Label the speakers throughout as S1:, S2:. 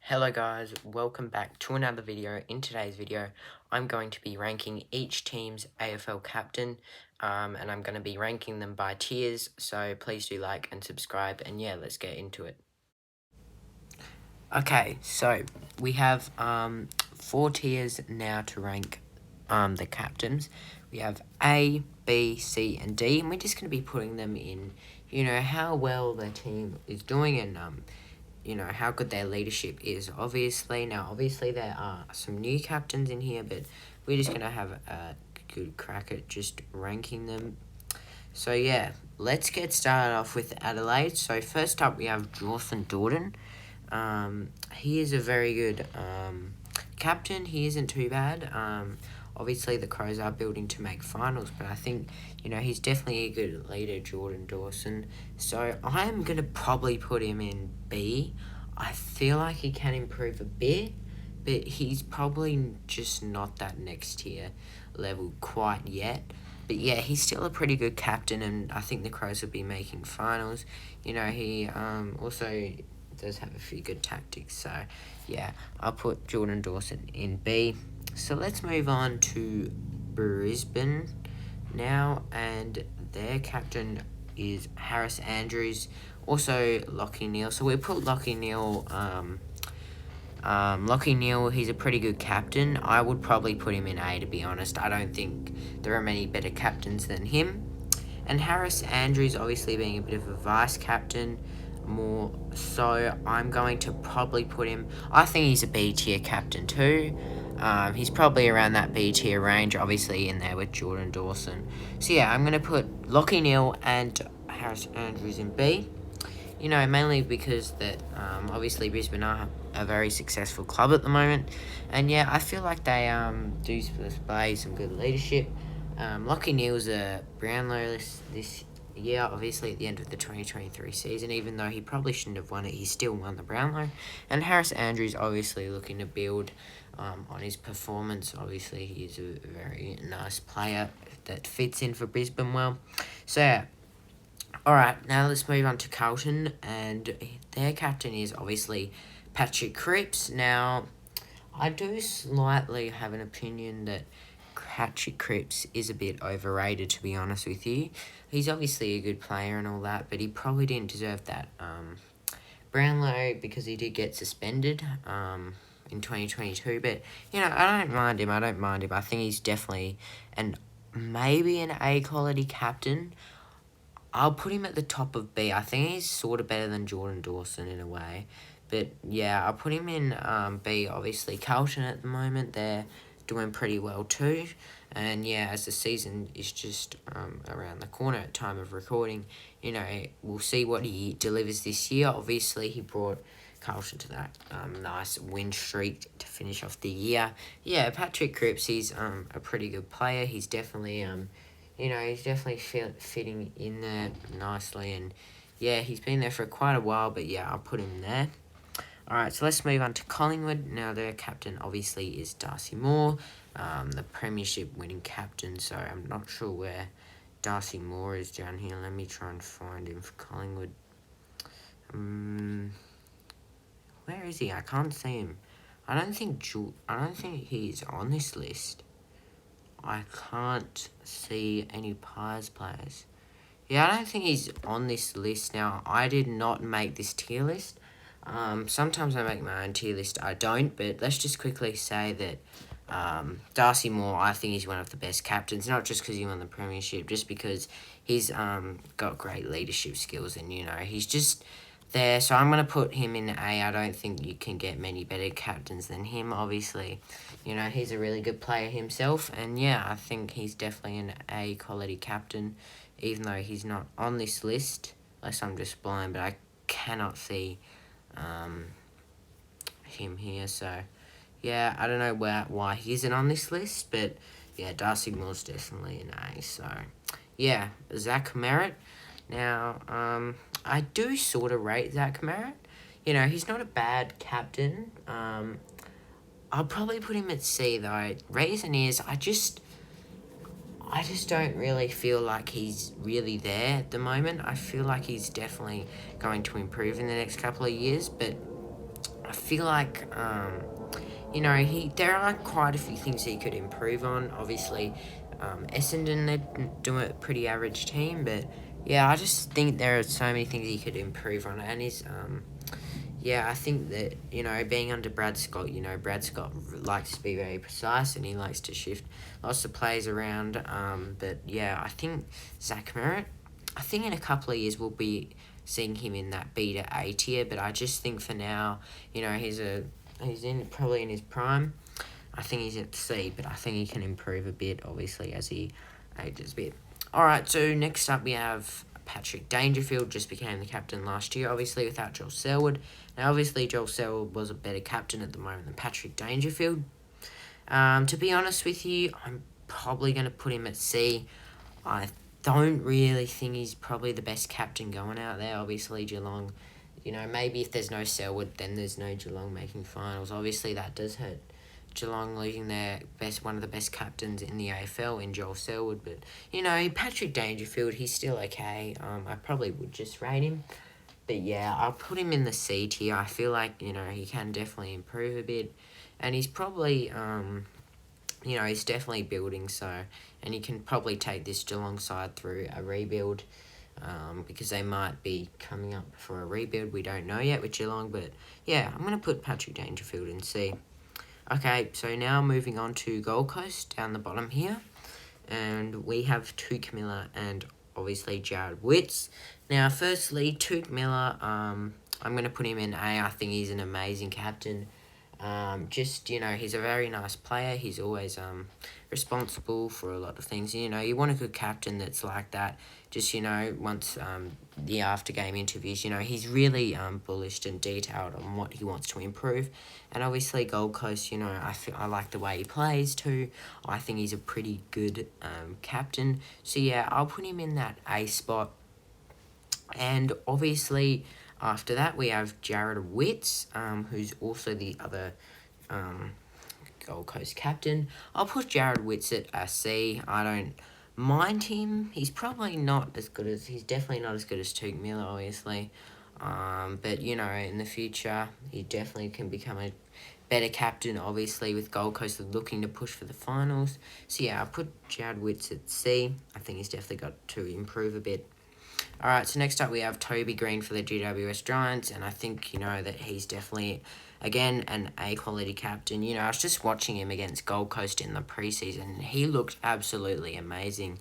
S1: Hello guys, welcome back to another video. In today's video, I'm going to be ranking each team's AFL captain, and I'm going to be ranking them by tiers, so please do like and subscribe, and yeah, let's get into it. Okay, so we have 4 tiers now to rank the captains. We have A, B, C, and D, and we're just going to be putting them in, how well their team is doing and how good their leadership is, obviously. Now, obviously, there are some new captains in here, but we're just going to have a good crack at just ranking them. So, yeah, let's get started off with Adelaide. So, first up, we have Dawson Dorden. He is a very good captain. He isn't too bad. Obviously, the Crows are building to make finals, but I think, he's definitely a good leader, Jordan Dawson. So I'm going to probably put him in B. I feel like he can improve a bit, but he's probably just not that next tier level quite yet. But yeah, he's still a pretty good captain, and I think the Crows will be making finals. He also does have a few good tactics. So yeah, I'll put Jordan Dawson in B. So let's move on to Brisbane now, and their captain is Harris Andrews, also Lachie Neale. So we put Lachie Neale. Lachie Neale, he's a pretty good captain. I would probably put him in A, to be honest. I don't think there are many better captains than him. And Harris Andrews, obviously being a bit of a vice captain, more so, I'm going to probably put him. I think he's a B tier captain too. He's probably around that B tier range, obviously in there with Jordan Dawson. So yeah, I'm going to put Lachie Neale and Harris Andrews in B. Mainly because that obviously Brisbane are a very successful club at the moment. And yeah, I feel like they do display some good leadership. Lachie Neale's a Brownlow list this year, obviously at the end of the 2023 season. Even though he probably shouldn't have won it, he still won the Brownlow. And Harris Andrews obviously looking to build on his performance. Obviously, he's a very nice player that fits in for Brisbane well. So, yeah. Alright, now let's move on to Carlton, and their captain is obviously Patrick Cripps. Now, I do slightly have an opinion that Patrick Cripps is a bit overrated, to be honest with you. He's obviously a good player and all that, but he probably didn't deserve that Brownlow because he did get suspended in 2022. But, I don't mind him. I think he's definitely maybe an A-quality captain. I'll put him at the top of B. I think he's sort of better than Jordan Dawson in a way. But, yeah, I'll put him in B. Obviously, Carlton at the moment, they're doing pretty well too. And, yeah, as the season is just around the corner at time of recording, we'll see what he delivers this year. Obviously, he brought Carlton to that nice win streak to finish off the year. Yeah, Patrick Cripps, he's a pretty good player. He's definitely... he's definitely fitting in there nicely. And, yeah, he's been there for quite a while. But, yeah, I'll put him there. Alright, so let's move on to Collingwood. Now, their captain, obviously, is Darcy Moore, the premiership winning captain. So, I'm not sure where Darcy Moore is down here. Let me try and find him for Collingwood. Where is he? I can't see him. I don't think he's on this list. I can't see any Pies players. Yeah, I don't think he's on this list. Now, I did not make this tier list. Sometimes I make my own tier list. I don't, but let's just quickly say that Darcy Moore, I think he's one of the best captains, not just because he won the premiership, just because he's got great leadership skills and, he's just there. So I'm going to put him in A. I don't think you can get many better captains than him, obviously. He's a really good player himself. And, yeah, I think he's definitely an A-quality captain, even though he's not on this list, unless I'm just blind. But I cannot see him here. So, yeah, I don't know why he isn't on this list. But, yeah, Darcy Moore's definitely an A. So, yeah, Zach Merritt. Now, I do sort of rate Zach Merritt. He's not a bad captain. I'll probably put him at C, though. Reason is, I just don't really feel like he's really there at the moment. I feel like he's definitely going to improve in the next couple of years. But, I feel like there are quite a few things he could improve on. Obviously, Essendon, they're doing a pretty average team, but yeah, I just think there are so many things he could improve on, and yeah, I think that, being under Brad Scott, Brad Scott likes to be very precise and he likes to shift lots of players around. But yeah, I think Zach Merritt, I think in a couple of years we'll be seeing him in that B to A tier, but I just think for now, he's probably in his prime. I think he's at C, but I think he can improve a bit, obviously, as he ages a bit. Alright, so next up we have Patrick Dangerfield, just became the captain last year, obviously, without Joel Selwood. Now, obviously, Joel Selwood was a better captain at the moment than Patrick Dangerfield. To be honest with you, I'm probably going to put him at C. I don't really think he's probably the best captain going out there. Obviously, Geelong, maybe if there's no Selwood, then there's no Geelong making finals. Obviously, that does hurt Geelong losing one of the best captains in the AFL in Joel Selwood. But, Patrick Dangerfield, he's still okay. I probably would just rate him. But yeah, I'll put him in the C tier. I feel like, he can definitely improve a bit. And he's probably, he's definitely building, and he can probably take this Geelong side through a rebuild, because they might be coming up for a rebuild. We don't know yet with Geelong, but yeah, I'm going to put Patrick Dangerfield in C. Okay, so now moving on to Gold Coast down the bottom here. And we have Tuke Miller and obviously Jared Witts. Now, firstly, Tuke Miller, I'm going to put him in A. I think he's an amazing captain. He's a very nice player. He's always responsible for a lot of things. You want a good captain that's like that. Just, once the after-game interviews, he's really bullish and detailed on what he wants to improve. And obviously Gold Coast, I like the way he plays too. I think he's a pretty good captain. So, yeah, I'll put him in that A spot. And obviously, after that, we have Jared Witts, who's also the other Gold Coast captain. I'll put Jared Witts at a C. I don't mind him. He's definitely not as good as Tuke Miller, obviously. But, in the future, he definitely can become a better captain, obviously, with Gold Coast looking to push for the finals. So, yeah, I'll put Jared Witts at C. I think he's definitely got to improve a bit. Alright, so next up we have Toby Green for the GWS Giants, and I think, that he's definitely, again, an A-quality captain. I was just watching him against Gold Coast in the preseason, and he looked absolutely amazing.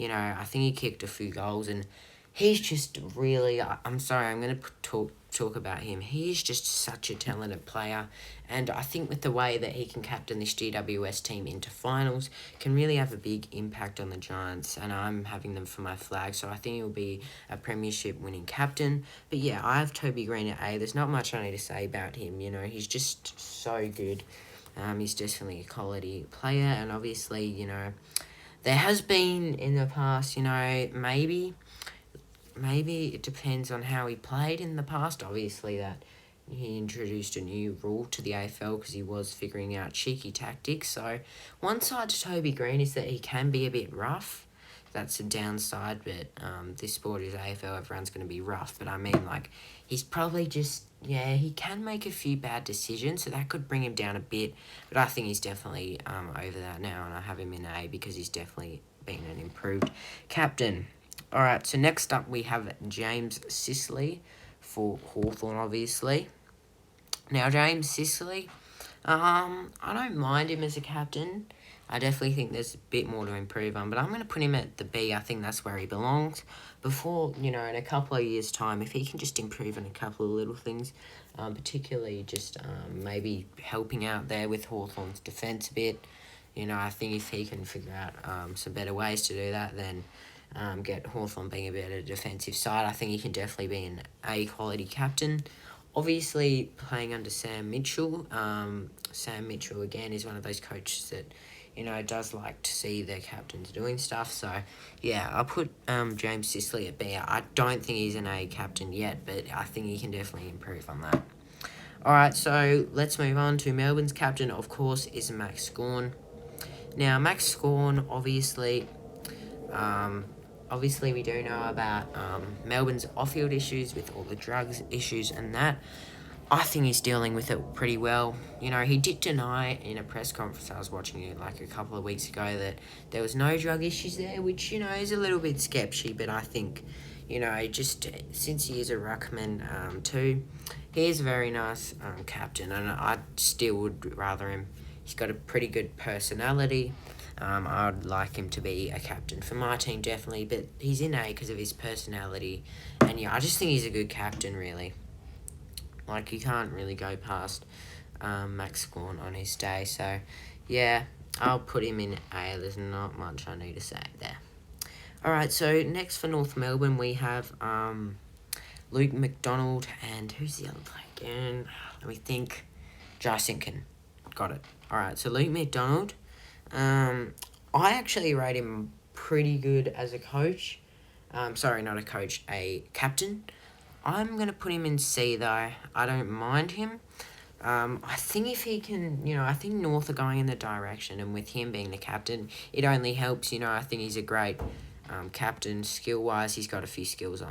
S1: I think he kicked a few goals, and he's just really, I'm sorry, I'm going to talk about him. He's just such a talented player, and I think with the way that he can captain this GWS team into finals, can really have a big impact on the Giants, and I'm having them for my flag, so I think he'll be a premiership winning captain. But yeah, I have Toby Green at A. There's not much I need to say about him. He's just so good. He's definitely a quality player, and obviously, there has been in the past, maybe it depends on how he played in the past. Obviously, that he introduced a new rule to the AFL because he was figuring out cheeky tactics. So, one side to Toby Green is that he can be a bit rough. That's a downside, but this sport is AFL. Everyone's going to be rough. But I mean, he's probably just, he can make a few bad decisions, so that could bring him down a bit. But I think he's definitely over that now, and I have him in A because he's definitely been an improved captain. Alright, so next up we have James Sicily for Hawthorn, obviously. Now, James Sicily, I don't mind him as a captain. I definitely think there's a bit more to improve on, but I'm going to put him at the B. I think that's where he belongs. Before, in a couple of years' time, if he can just improve on a couple of little things, particularly just maybe helping out there with Hawthorn's defence a bit, I think if he can figure out some better ways to do that, then get Hawthorn being a better defensive side, I think he can definitely be an A-quality captain. Obviously, playing under Sam Mitchell. Sam Mitchell, again, is one of those coaches that, does like to see their captains doing stuff. So, yeah, I'll put James Sicily at B. I don't think he's an A captain yet, but I think he can definitely improve on that. Alright, so let's move on to Melbourne's captain, of course, is Max Gawn. Now, Max Gawn, obviously, we do know about Melbourne's off-field issues with all the drugs issues and that. I think he's dealing with it pretty well. You know, he did deny in a press conference I was watching it like a couple of weeks ago that there was no drug issues there, which, you know, is a little bit sketchy, but I think, you know, just since he is a ruckman too, he is a very nice captain, and I still would rather him. He's got a pretty good personality. I'd like him to be a captain for my team, definitely, but he's in A because of his personality, and yeah, I just think he's a good captain, really. Like, you can't really go past Max Gawn on his day. So, yeah, I'll put him in A. There's not much I need to say there. Alright, so next for North Melbourne, we have Luke McDonald and who's the other player again? Let me think. Jai Simpkin. Got it. Alright, so Luke McDonald. I actually rate him pretty good as a coach. Sorry, not a coach, a captain. I'm going to put him in C, though. I don't mind him. I think if he can, you know, I think North are going in the direction, and with him being the captain, it only helps. You know, I think he's a great captain. Skill-wise, he's got a few skills.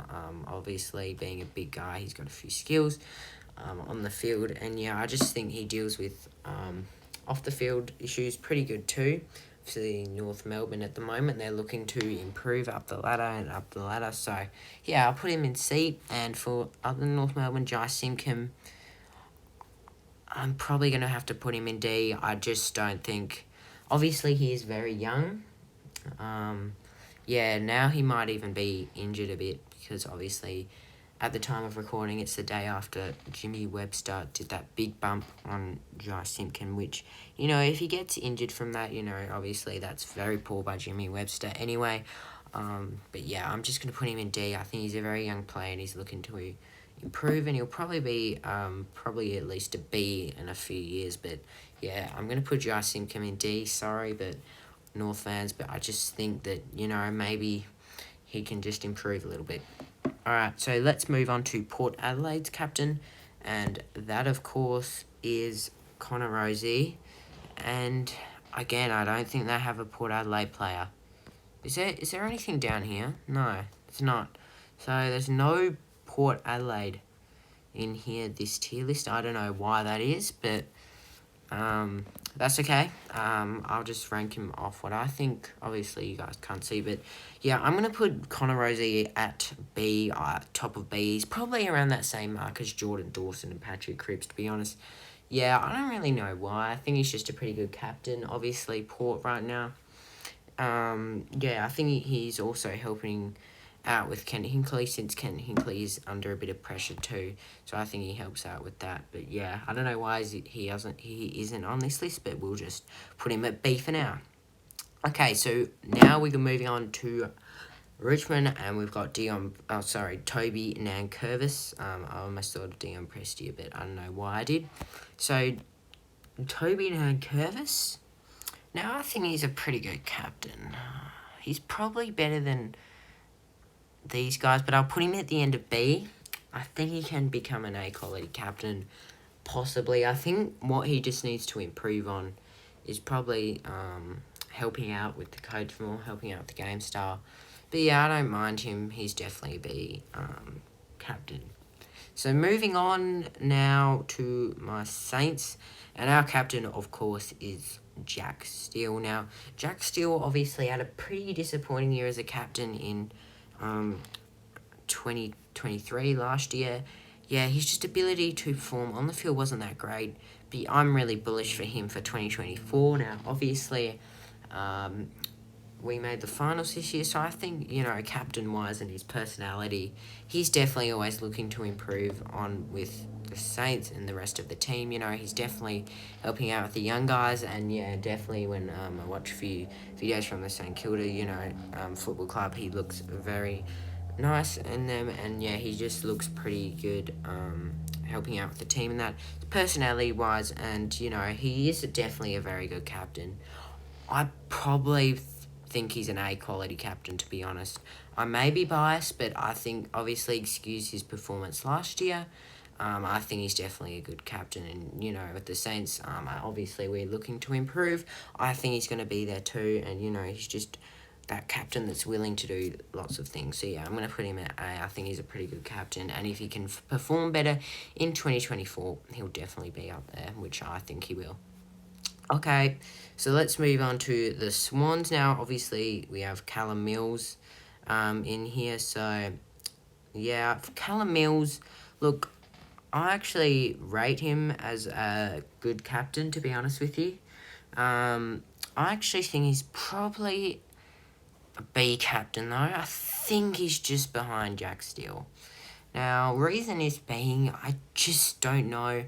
S1: Obviously, being a big guy, he's got a few skills on the field. And, yeah, I just think he deals with off-the-field issues pretty good, too. For the North Melbourne at the moment, they're looking to improve up the ladder and up the ladder. So, yeah, I'll put him in C. And for other North Melbourne, Jai Simpkin, I'm probably going to have to put him in D. I just don't think... Obviously, he is very young. Yeah, now he might even be injured a bit because obviously at the time of recording, it's the day after Jimmy Webster did that big bump on Jai Simpkin, which, you know, if he gets injured from that, you know, obviously that's very poor by Jimmy Webster anyway. But yeah, I'm just going to put him in D. I think he's a very young player and he's looking to improve, and he'll probably be probably at least a B in a few years. But yeah, I'm going to put Jai Simpkin in D. Sorry, but North fans, but I just think that, you know, maybe he can just improve a little bit. Alright, so let's move on to Port Adelaide's captain, and that, of course, is Connor Rozee. And again, I don't think they have a Port Adelaide player. Is there anything down here? No, it's not. So there's no Port Adelaide in here, this tier list. I don't know why that is, but that's okay. I'll just rank him off what I think. Obviously, you guys can't see, but yeah, I'm going to put Connor Rozee at B, top of B. He's probably around that same mark as Jordan Dawson and Patrick Cripps, to be honest. Yeah, I don't really know why. I think he's just a pretty good captain. Obviously, Port right now. Yeah, I think he's also helping out with Kent Hinkley, since Kent Hinkley is under a bit of pressure too. So I think he helps out with that. But yeah, I don't know why he isn't on this list, but we'll just put him at B for now. Okay, so now we're moving on to Richmond, and we've got Toby Nankervis. I almost thought of Dion Prestia, but I don't know why I did. So, Toby Nankervis. Now, I think he's a pretty good captain. He's probably better than these guys, but I'll put him at the end of B. I think he can become an A-quality captain, possibly. I think what he just needs to improve on is probably helping out with the coach more, helping out with the game style. But yeah, I don't mind him. He's definitely B captain. So moving on now to my Saints, and our captain, of course, is Jack Steele. Now, Jack Steele obviously had a pretty disappointing year as a captain in 2023 last year. Yeah, his just ability to perform on the field wasn't that great, but I'm really bullish for him for 2024. Now, obviously, we made the finals this year, so I think, you know, captain-wise and his personality, he's definitely always looking to improve on with the Saints and the rest of the team. You know, he's definitely helping out with the young guys, and yeah, definitely when I watch a few videos from the St Kilda, you know, football club, he looks very nice in them, and yeah, he just looks pretty good helping out with the team and that, personality-wise, and, you know, he is definitely a very good captain. I probably think he's an A-quality captain, to be honest. I may be biased, but I think, obviously, excuse his performance last year, I think he's definitely a good captain. And, you know, with the Saints, obviously, we're looking to improve. I think he's going to be there too, and, you know, he's just that captain that's willing to do lots of things. So yeah, I'm going to put him at A. I think he's a pretty good captain, and if he can perform better in 2024, he'll definitely be up there, which I think he will. Okay, so let's move on to the Swans now. Obviously, we have Callum Mills in here. So yeah, for Callum Mills, look, I actually rate him as a good captain, to be honest with you. I actually think he's probably a B captain, though. I think he's just behind Jack Steele. Now, reason is being, I just don't know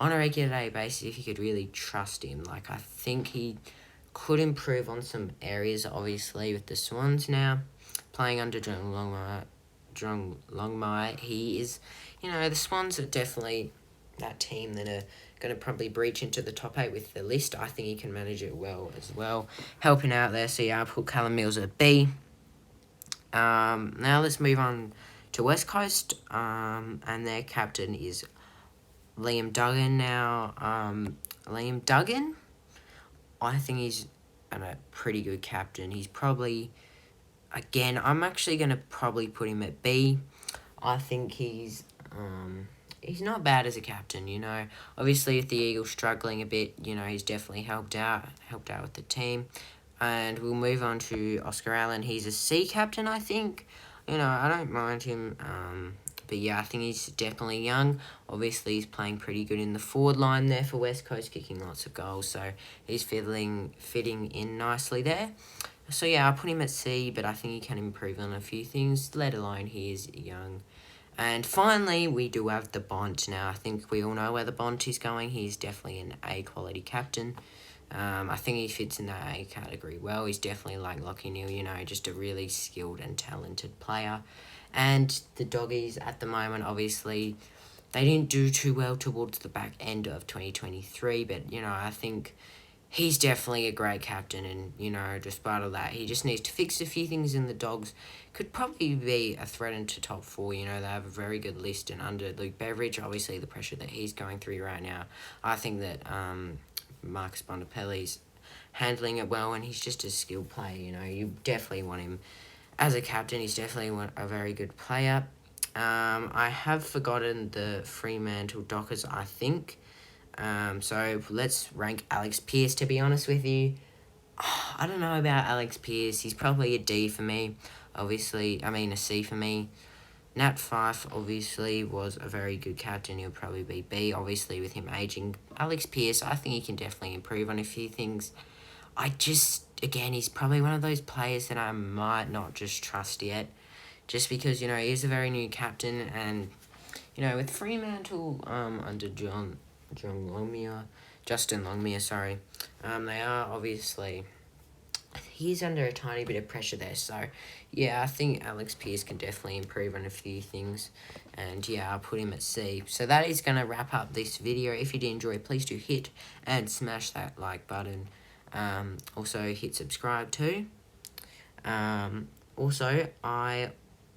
S1: on a regular day basis if you could really trust him. Like, I think he could improve on some areas, obviously, with the Swans now. Playing under John Longmire, he is, the Swans are definitely that team that are going to probably breach into the top 8 with the list. I think he can manage it well as well, helping out there. So yeah, I'll put Callum Mills at B. Now let's move on to West Coast, and their captain is Liam Duggan. Now, Liam Duggan, I think he's a pretty good captain. He's probably, again, I'm actually going to probably put him at B. I think he's not bad as a captain, Obviously, with the Eagles struggling a bit, he's definitely helped out with the team. And we'll move on to Oscar Allen. He's a C captain, I think. I don't mind him. But yeah, I think he's definitely young. Obviously, he's playing pretty good in the forward line there for West Coast, kicking lots of goals. So he's fitting in nicely there. So yeah, I'll put him at C, but I think he can improve on a few things, let alone he is young. And finally, we do have the Bont. Now, I think we all know where the Bont is going. He's definitely an A-quality captain. I think he fits in that A category well. He's definitely like Lachie Neale, just a really skilled and talented player. And the Doggies at the moment, obviously, they didn't do too well towards the back end of 2023. But, I think he's definitely a great captain. And, despite all that, he just needs to fix a few things in the Dogs. Could probably be a threat into top 4. They have a very good list. And under Luke Beveridge, obviously, the pressure that he's going through right now, I think that Marcus Bontempelli's handling it well, and he's just a skilled player. You definitely want him as a captain. He's definitely a very good player. I have forgotten the Fremantle Dockers, I think. So let's rank Alex Pearce, to be honest with you. I don't know about Alex Pearce. He's probably a D for me. Obviously, a C for me. Nat Fyfe, obviously, was a very good captain. He'll probably be B, obviously, with him aging. Alex Pearce, I think he can definitely improve on a few things. Again, he's probably one of those players that I might not just trust yet. Just because, he is a very new captain. And, with Fremantle under Justin Longmire, sorry. They are obviously... He's under a tiny bit of pressure there, so yeah, I think Alex Pearce can definitely improve on a few things, and yeah, I'll put him at C. So that is going to wrap up this video. If you did enjoy, please do hit and smash that like button. Also hit subscribe too. Also, I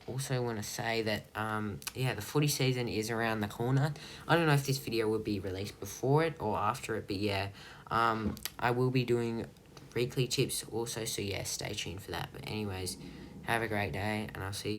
S1: want to say that, the footy season is around the corner. I don't know if this video will be released before it or after it, but yeah, I will be doing weekly tips also, so yeah, stay tuned for that. But anyways, have a great day, and I'll see you.